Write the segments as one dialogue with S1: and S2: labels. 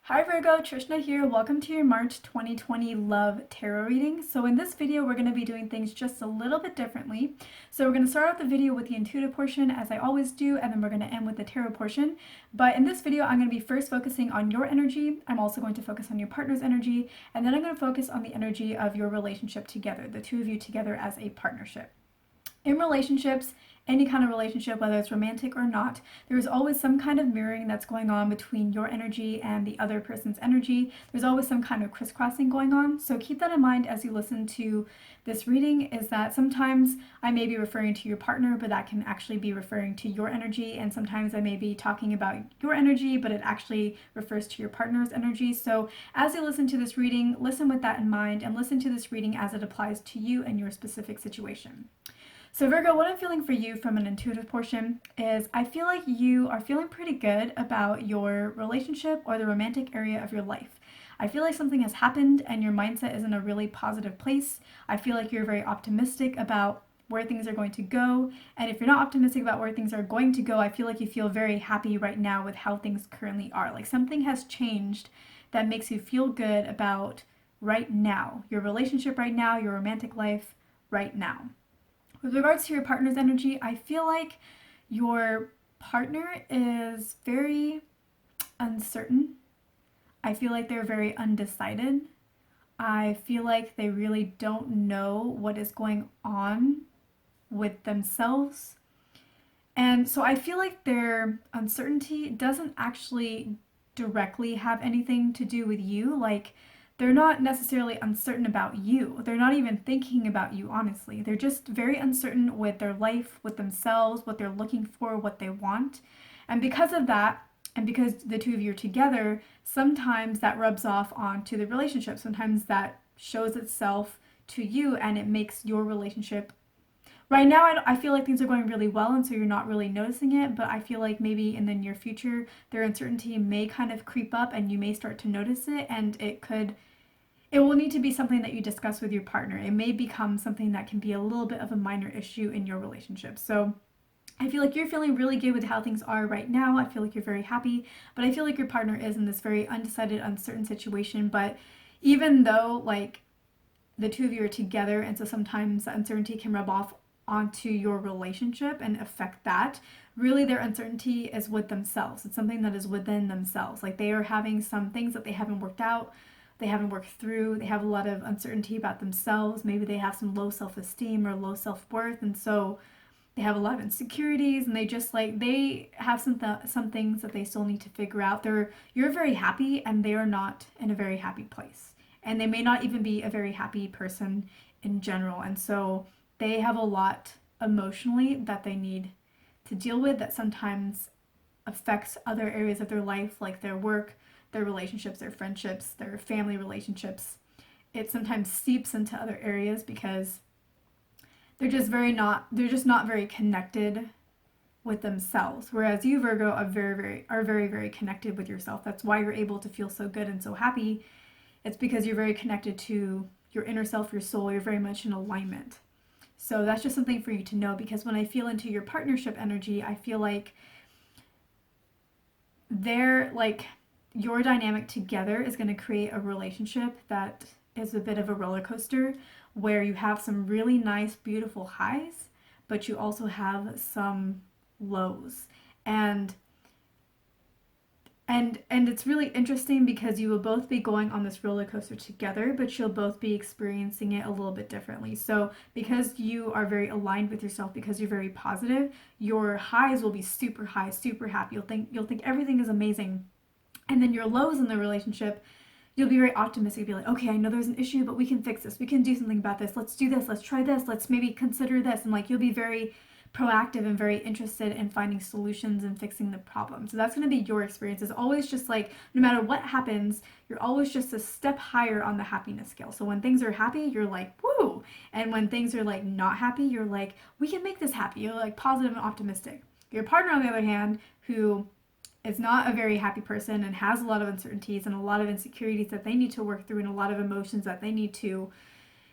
S1: Hi Virgo, Trishna here. Welcome to your March 2020 Love Tarot reading. So in this video, we're going to be doing things just a little bit differently. So we're going to start out the video with the intuitive portion as I always do, and then we're going to end with the tarot portion. But in this video, I'm going to be first focusing on your energy. I'm also going to focus on your partner's energy, and then I'm going to focus on the energy of your relationship together, the two of you together as a partnership. In relationships, any kind of relationship, whether it's romantic or not, there's always some kind of mirroring that's going on between your energy and the other person's energy. There's always some kind of crisscrossing going on. So keep that in mind as you listen to this reading, is that sometimes I may be referring to your partner, but that can actually be referring to your energy. And sometimes I may be talking about your energy, but it actually refers to your partner's energy. So as you listen to this reading, listen with that in mind and listen to this reading as it applies to you and your specific situation. So Virgo, what I'm feeling for you from an intuitive portion is I feel like you are feeling pretty good about your relationship or the romantic area of your life. I feel like something has happened and your mindset is in a really positive place. I feel like you're very optimistic about where things are going to go. And if you're not optimistic about where things are going to go, I feel like you feel very happy right now with how things currently are. Like something has changed that makes you feel good about right now, your relationship right now, your romantic life right now. With regards to your partner's energy, I feel like your partner is very uncertain. I feel like they're very undecided. I feel like they really don't know what is going on with themselves. And so I feel like their uncertainty doesn't actually directly have anything to do with you. Like, they're not necessarily uncertain about you. They're not even thinking about you, honestly. They're just very uncertain with their life, with themselves, what they're looking for, what they want. And because of that, and because the two of you are together, sometimes that rubs off onto the relationship. Sometimes that shows itself to you and it makes your relationship. Right now, I feel like things are going really well, and so you're not really noticing it, but I feel like maybe in the near future, their uncertainty may kind of creep up and you may start to notice it, and it will need to be something that you discuss with your partner. It may become something that can be a little bit of a minor issue in your relationship. So I feel like you're feeling really good with how things are right now. I feel like you're very happy, but I feel like your partner is in this very undecided, uncertain situation. But even though, like, the two of you are together, and so sometimes the uncertainty can rub off onto your relationship and affect that, really their uncertainty is with themselves. It's something that is within themselves. Like, they are having some things that they haven't worked out, they haven't worked through, they have a lot of uncertainty about themselves. Maybe they have some low self-esteem or low self-worth, and so they have a lot of insecurities, and they have some things that they still need to figure out. You're very happy and they are not in a very happy place, and they may not even be a very happy person in general. And so they have a lot emotionally that they need to deal with that sometimes affects other areas of their life, like their work, their relationships, their friendships, their family relationships. It sometimes seeps into other areas because they're just not very connected with themselves. Whereas you, Virgo, are very, very connected with yourself. That's why you're able to feel so good and so happy. It's because you're very connected to your inner self, your soul. You're very much in alignment. So that's just something for you to know, because when I feel into your partnership energy, I feel like your dynamic together is going to create a relationship that is a bit of a roller coaster, where you have some really nice, beautiful highs, but you also have some lows. And it's really interesting because you will both be going on this roller coaster together, but you'll both be experiencing it a little bit differently. So because you are very aligned with yourself, because you're very positive, your highs will be super high, super happy. You'll think everything is amazing. And then your lows in the relationship, you'll be very optimistic. You'll be like, okay, I know there's an issue, but we can fix this. We can do something about this. Let's do this. Let's try this. Let's maybe consider this. And like, you'll be very proactive and very interested in finding solutions and fixing the problem. So that's going to be your experience. It's always just like, no matter what happens, you're always just a step higher on the happiness scale. So when things are happy, you're like, woo. And when things are like not happy, you're like, we can make this happy. You're like positive and optimistic. Your partner, on the other hand, who is not a very happy person and has a lot of uncertainties and a lot of insecurities that they need to work through, and a lot of emotions that they need to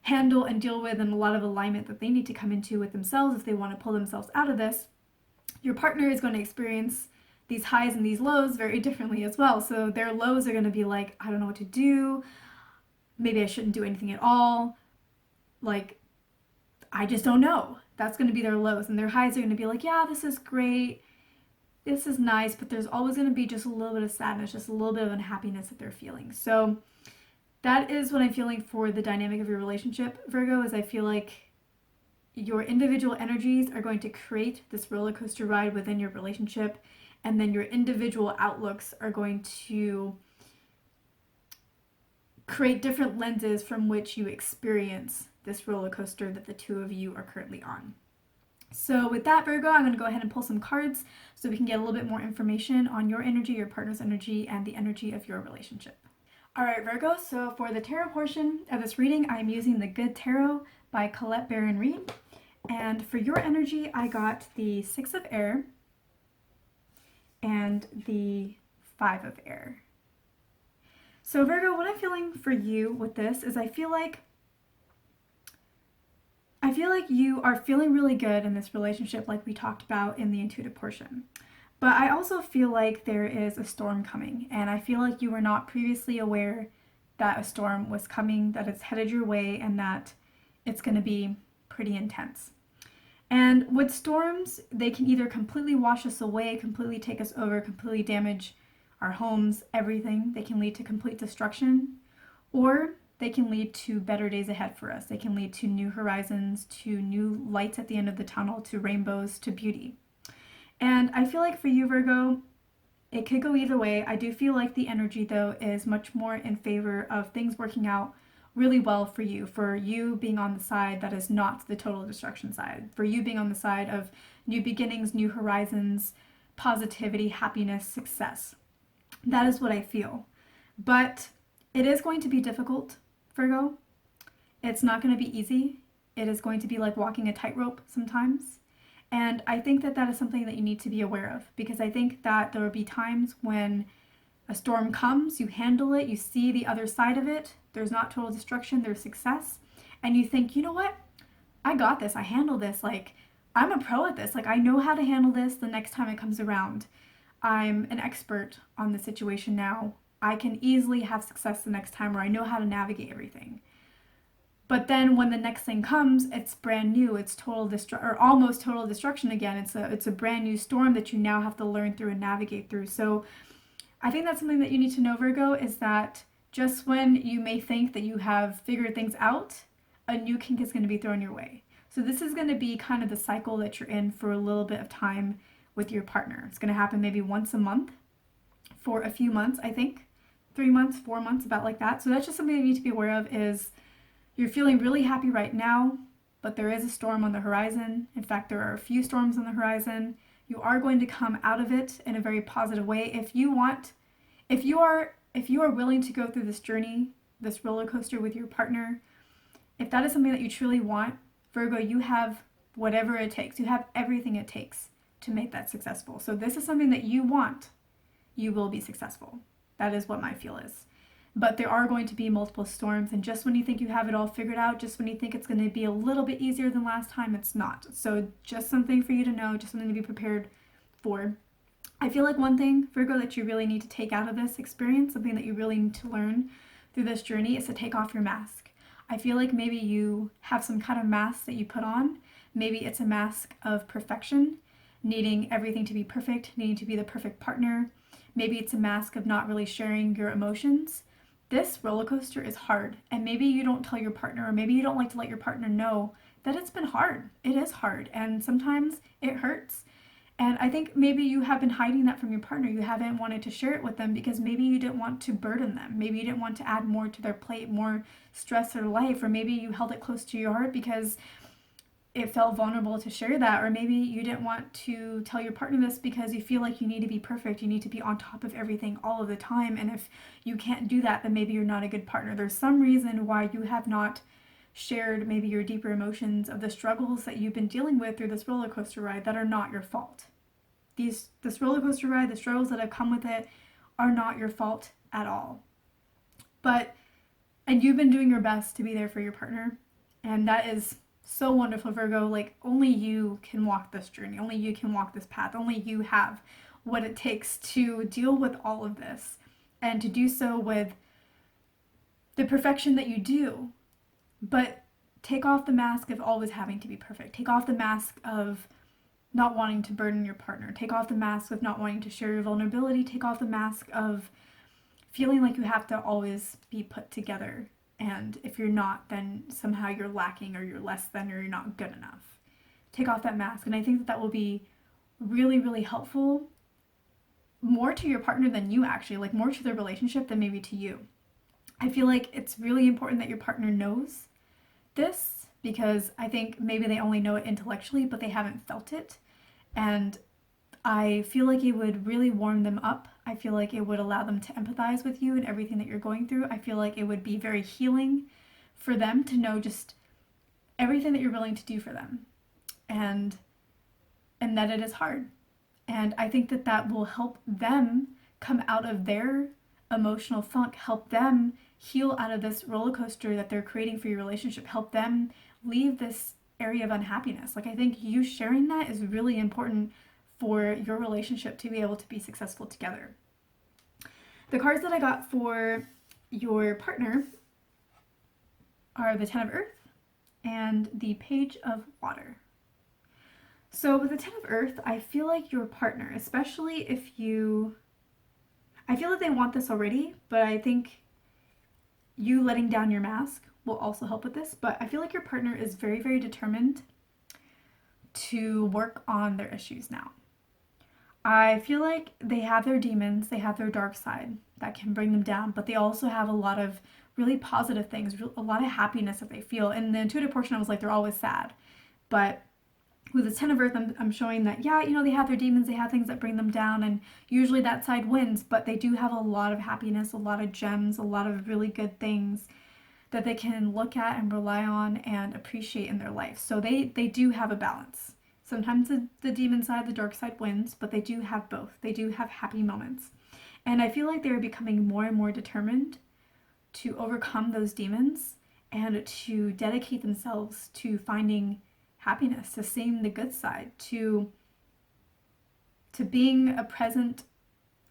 S1: handle and deal with, and a lot of alignment that they need to come into with themselves if they want to pull themselves out of this, your partner is going to experience these highs and these lows very differently as well. So their lows are going to be like, I don't know what to do. Maybe I shouldn't do anything at all. Like, I just don't know. That's going to be their lows. And their highs are going to be like, yeah, this is great. This is nice. But there's always going to be just a little bit of sadness, just a little bit of unhappiness that they're feeling. So that is what I'm feeling for the dynamic of your relationship, Virgo, is I feel like your individual energies are going to create this roller coaster ride within your relationship. And then your individual outlooks are going to create different lenses from which you experience this roller coaster that the two of you are currently on. So with that, Virgo, I'm going to go ahead and pull some cards so we can get a little bit more information on your energy, your partner's energy, and the energy of your relationship. All right, Virgo, so for the tarot portion of this reading, I'm using the Good Tarot by Colette Baron Reed. And for your energy, I got the Six of Air and the Five of Air. So Virgo, what I'm feeling for you with this is I feel like you are feeling really good in this relationship like we talked about in the intuitive portion. But I also feel like there is a storm coming, and I feel like you were not previously aware that a storm was coming, that it's headed your way, and that it's going to be pretty intense. And with storms, they can either completely wash us away, completely take us over, completely damage our homes, everything. They can lead to complete destruction, or they can lead to better days ahead for us. They can lead to new horizons, to new lights at the end of the tunnel, to rainbows, to beauty. And I feel like for you, Virgo, it could go either way. I do feel like the energy, though, is much more in favor of things working out really well for you being on the side that is not the total destruction side, for you being on the side of new beginnings, new horizons, positivity, happiness, success. That is what I feel. But it is going to be difficult, Virgo. It's not going to be easy. It is going to be like walking a tightrope sometimes. And I think that that is something that you need to be aware of, because I think that there will be times when a storm comes, you handle it, you see the other side of it, there's not total destruction, there's success, and you think, you know what, I got this, I handle this, like, I'm a pro at this, like, I know how to handle this the next time it comes around. I'm an expert on the situation now. I can easily have success the next time, or I know how to navigate everything. But then when the next thing comes, it's brand new. It's total or almost total destruction again. It's a brand new storm that you now have to learn through and navigate through. So I think that's something that you need to know, Virgo, is that just when you may think that you have figured things out, a new kink is going to be thrown your way. So this is going to be kind of the cycle that you're in for a little bit of time with your partner. It's going to happen maybe once a month for a few months, I think. 3 months, 4 months, about like that. So that's just something you need to be aware of, is you're feeling really happy right now, but there is a storm on the horizon. In fact, there are a few storms on the horizon. You are going to come out of it in a very positive way. If you are willing to go through this journey, this roller coaster with your partner, if that is something that you truly want, Virgo, you have whatever it takes. You have everything it takes to make that successful. So this is something that you want, you will be successful. That is what my feel is. But there are going to be multiple storms, and just when you think you have it all figured out, just when you think it's going to be a little bit easier than last time, it's not. So just something for you to know, just something to be prepared for. I feel like one thing, Virgo, that you really need to take out of this experience, something that you really need to learn through this journey, is to take off your mask. I feel like maybe you have some kind of mask that you put on. Maybe it's a mask of perfection, needing everything to be perfect, needing to be the perfect partner. Maybe it's a mask of not really sharing your emotions. This roller coaster is hard, and maybe you don't tell your partner, or maybe you don't like to let your partner know that it's been hard. It is hard, and sometimes it hurts. And I think maybe you have been hiding that from your partner. You haven't wanted to share it with them because maybe you didn't want to burden them. Maybe you didn't want to add more to their plate, more stress in their life, or maybe you held it close to your heart because it felt vulnerable to share that, or maybe you didn't want to tell your partner this because you feel like you need to be perfect, you need to be on top of everything all of the time, and if you can't do that, then maybe you're not a good partner. There's some reason why you have not shared maybe your deeper emotions of the struggles that you've been dealing with through this roller coaster ride that are not your fault. This roller coaster ride, the struggles that have come with it, are not your fault at all. And you've been doing your best to be there for your partner, and that is so wonderful, Virgo. Like, only you can walk this journey. Only you can walk this path. Only you have what it takes to deal with all of this and to do so with the perfection that you do. But take off the mask of always having to be perfect. Take off the mask of not wanting to burden your partner. Take off the mask of not wanting to share your vulnerability. Take off the mask of feeling like you have to always be put together. And if you're not, then somehow you're lacking or you're less than or you're not good enough. Take off that mask. And I think that that will be really, really helpful, more to your partner than you actually, like more to the relationship than maybe to you. I feel like it's really important that your partner knows this, because I think maybe they only know it intellectually, but they haven't felt it. And I feel like it would really warm them up. I feel like it would allow them to empathize with you and everything that you're going through. I feel like it would be very healing for them to know just everything that you're willing to do for them, and that it is hard. And I think that that will help them come out of their emotional funk, help them heal out of this roller coaster that they're creating for your relationship, help them leave this area of unhappiness. Like, I think you sharing that is really important for your relationship to be able to be successful together. The cards that I got for your partner are the Ten of Earth and the Page of Water. So with the Ten of Earth, I feel like your partner, especially if you, I feel like they want this already, but I think you letting down your mask will also help with this. But I feel like your partner is very, very determined to work on their issues now. I feel like they have their demons, they have their dark side that can bring them down, but they also have a lot of really positive things, a lot of happiness that they feel. In the intuitive portion, I was like, they're always sad. But with the Ten of Earth, I'm showing that, yeah, you know, they have their demons, they have things that bring them down, and usually that side wins, but they do have a lot of happiness, a lot of gems, a lot of really good things that they can look at and rely on and appreciate in their life. So they do have a balance. Sometimes the demon side, the dark side wins, but they do have both. They do have happy moments. And I feel like they're becoming more and more determined to overcome those demons and to dedicate themselves to finding happiness, to seeing the good side, to being a present,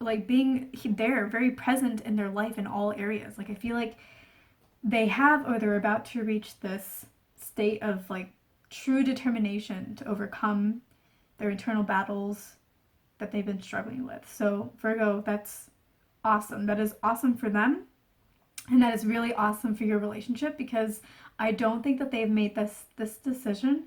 S1: like being there, very present in their life in all areas. Like, I feel like they have, or they're about to reach this state of like true determination to overcome their internal battles that they've been struggling with. So Virgo, that's awesome. That is awesome for them. And that is really awesome for your relationship, because I don't think that they've made this decision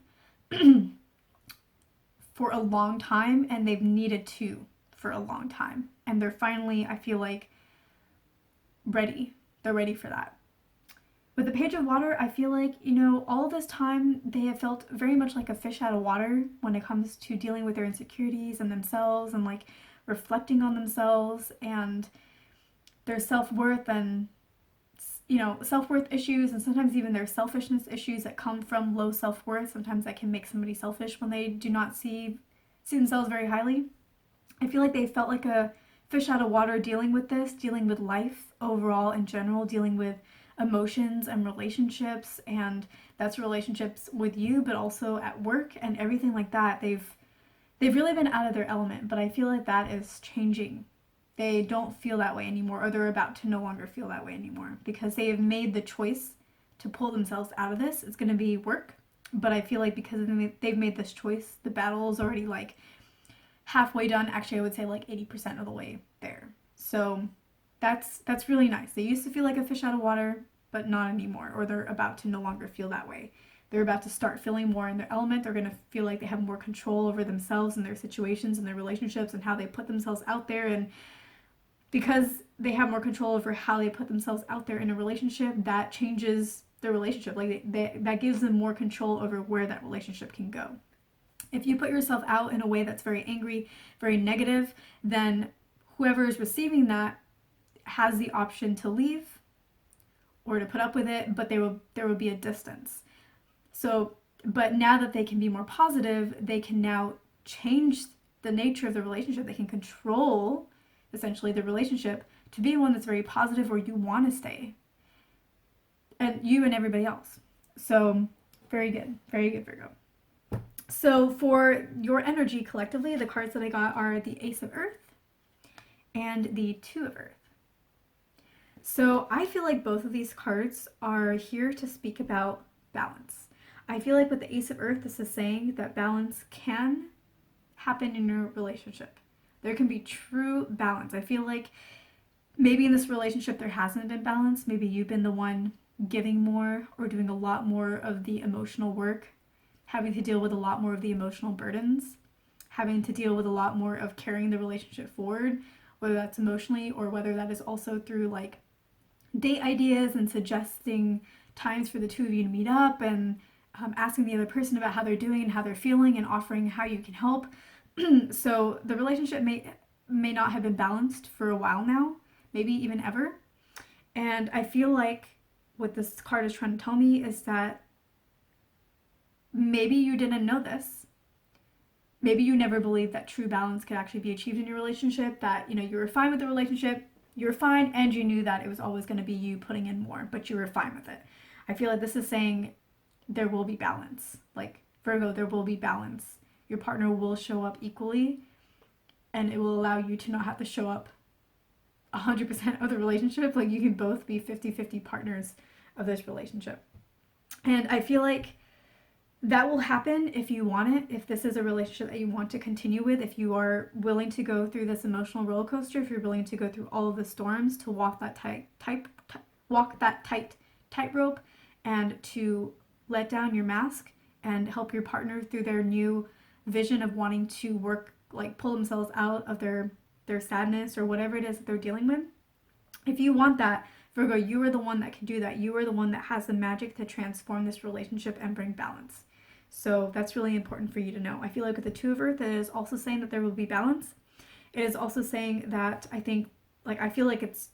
S1: for a long time, and they've needed to for a long time. And they're finally, I feel like, ready. They're ready for that. With the Page of Water, I feel like, you know, all this time they have felt very much like a fish out of water when it comes to dealing with their insecurities and themselves, and like reflecting on themselves and their self-worth, and, you know, self-worth issues, and sometimes even their selfishness issues that come from low self-worth. Sometimes that can make somebody selfish when they do not see themselves very highly. I feel like they felt like a fish out of water dealing with this, dealing with life overall in general, dealing with emotions and relationships, and that's relationships with you, but also at work and everything like that. They've really been out of their element, but I feel like that is changing. They don't feel that way anymore, or they're about to no longer feel that way anymore, because they have made the choice to pull themselves out of this. It's going to be work, but I feel like because they've made this choice, the battle is already like halfway done. Actually, I would say like 80% of the way there. So that's really nice. They used to feel like a fish out of water, but not anymore, or they're about to no longer feel that way. They're about to start feeling more in their element. They're going to feel like they have more control over themselves and their situations and their relationships and how they put themselves out there. And because they have more control over how they put themselves out there in a relationship, that changes the relationship. Like that gives them more control over where that relationship can go. If you put yourself out in a way that's very angry, very negative, then whoever is receiving that has the option to leave or to put up with it, but there will be a distance. So, but now that they can be more positive, they can now change the nature of the relationship. They can control essentially the relationship to be one that's very positive, where you want to stay, and you and everybody else. So very good, Virgo. So for your energy collectively, the cards that I got are the Ace of Earth and the Two of Earth. So I feel like both of these cards are here to speak about balance. I feel like with the Ace of Earth, this is saying that balance can happen in your relationship. There can be true balance. I feel like maybe in this relationship there hasn't been balance. Maybe you've been the one giving more or doing a lot more of the emotional work, having to deal with a lot more of the emotional burdens, having to deal with a lot more of carrying the relationship forward, whether that's emotionally or whether that is also through like date ideas and suggesting times for the two of you to meet up and asking the other person about how they're doing and how they're feeling and offering how you can help. So the relationship may not have been balanced for a while now, maybe even ever. And I feel like what this card is trying to tell me is that maybe you didn't know this. Maybe you never believed that true balance could actually be achieved in your relationship, that, you know, you were fine with the relationship, you were fine, and you knew that it was always going to be you putting in more, but you were fine with it. I feel like this is saying there will be balance. Like, Virgo, there will be balance. Your partner will show up equally, and it will allow you to not have to show up 100% of the relationship. Like, you can both be 50-50 partners of this relationship. And I feel like that will happen if you want it, if this is a relationship that you want to continue with, if you are willing to go through this emotional roller coaster, if you're willing to go through all of the storms, to walk that tight tightrope, and to let down your mask and help your partner through their new vision of wanting to work, like pull themselves out of their sadness or whatever it is that they're dealing with. If you want that, Virgo, you are the one that can do that. You are the one that has the magic to transform this relationship and bring balance. So that's really important for you to know. I feel like with the Two of Earth, it is also saying that there will be balance. It is also saying that I think, like, I feel like it's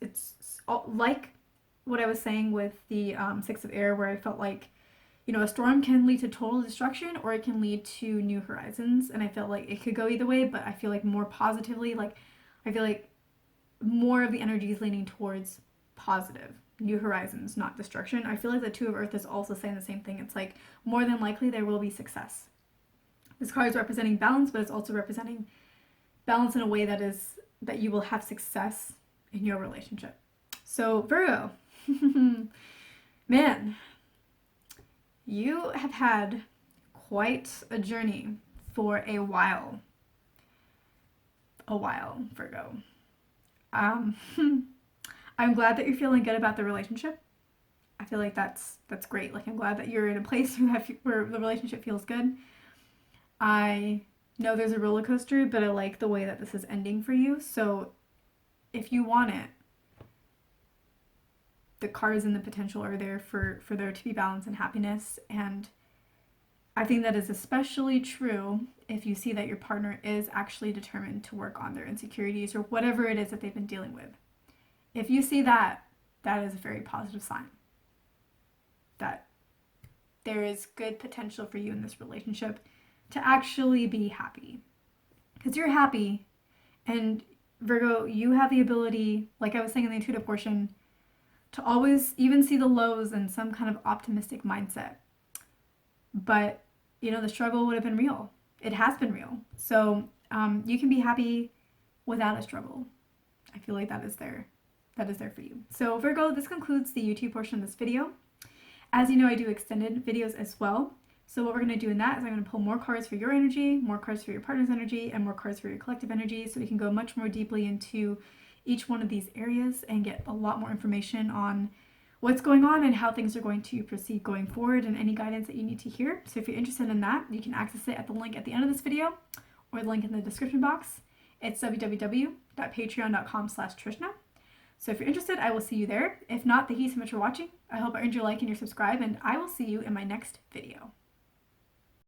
S1: like what I was saying with the Six of Air, where I felt like, you know, a storm can lead to total destruction or it can lead to new horizons. And I felt like it could go either way, but I feel like more positively, like, I feel like more of the energy is leaning towards positive, new horizons, not destruction. I feel like the Two of Earth is also saying the same thing. It's like more than likely there will be success. This card is representing balance, but it's also representing balance in a way that you will have success in your relationship. So Virgo, man, you have had quite a journey for a while. Virgo. Um, I'm glad that you're feeling good about the relationship. I feel like that's great. Like, I'm glad that you're in a place where the relationship feels good. I know there's a roller coaster, but I like the way that this is ending for you. So if you want it, the cards and the potential are there for there to be balance and happiness. And I think that is especially true if you see that your partner is actually determined to work on their insecurities or whatever it is that they've been dealing with. If you see that, that is a very positive sign that there is good potential for you in this relationship to actually be happy. Because you're happy, and Virgo, you have the ability, like I was saying in the intuitive portion, to always even see the lows in some kind of optimistic mindset. But, you know, the struggle would have been real. It has been real. So you can be happy without a struggle. I feel like that is there for you. So Virgo, this concludes the YouTube portion of this video. As you know, I do extended videos as well. So what we're going to do in that is I'm going to pull more cards for your energy, more cards for your partner's energy, and more cards for your collective energy, so we can go much more deeply into each one of these areas and get a lot more information on what's going on and how things are going to proceed going forward and any guidance that you need to hear. So if you're interested in that, you can access it at the link at the end of this video or the link in the description box. It's www.patreon.com/Trishna. So if you're interested, I will see you there. If not, thank you so much for watching. I hope I earned your like and your subscribe, and I will see you in my next video.